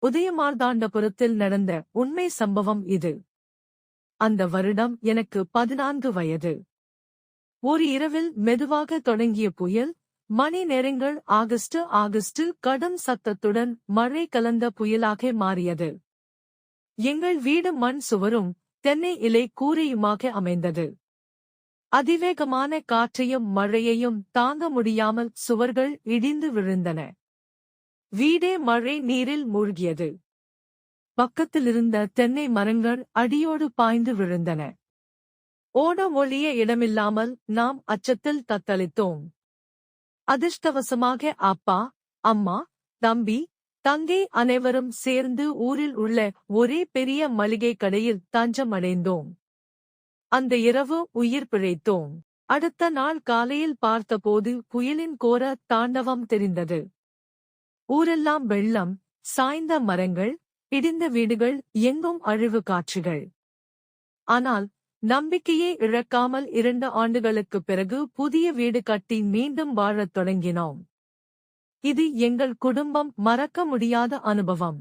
உதயமார்த்தாண்டபுரத்தில் நடந்த உண்மை சம்பவம் இது. அந்த வருடம் எனக்கு 14 வயது. ஒரு இரவில் மெதுவாக தொடங்கிய புயல், மணி நேரங்கள் ஆகஸ்ட் கடும் சத்தத்துடன் மழை கலந்த புயலாக மாறியது. எங்கள் வீடு மண் சுவரும் தென்னை இலை கூரையுமாக அமைந்தது. அதிவேகமான காற்றையும் மழையையும் தாங்க முடியாமல் சுவர்கள் இடிந்து விழுந்தன. வீடே மழை நீரில் மூழ்கியது. பக்கத்திலிருந்த தென்னை மரங்கள் அடியோடு பாய்ந்து விழுந்தன. ஓட ஒளிய இடமில்லாமல் நாம் அச்சத்தில் தத்தளித்தோம். அதிர்ஷ்டவசமாக அப்பா, அம்மா, தம்பி, தங்கை அனைவரும் சேர்ந்து ஊரில் உள்ள ஒரே பெரிய மளிகை கடையில் தஞ்சம் அடைந்தோம். அந்த இரவு உயிர் பிழைத்தோம். அடுத்த நாள் காலையில் பார்த்தபோது புயலின் கோர தாண்டவம் தெரிந்தது. ஊரெல்லாம் வெள்ளம், சாய்ந்த மரங்கள், இடிந்த வீடுகள், எங்கும் அழிவு காட்சிகள். ஆனால் நம்பிக்கையை இழக்காமல் 2 ஆண்டுகளுக்குப் பிறகு புதிய வீடு கட்டி மீண்டும் வாழத் தொடங்கினோம். இது எங்கள் குடும்பம் மறக்க முடியாத அனுபவம்.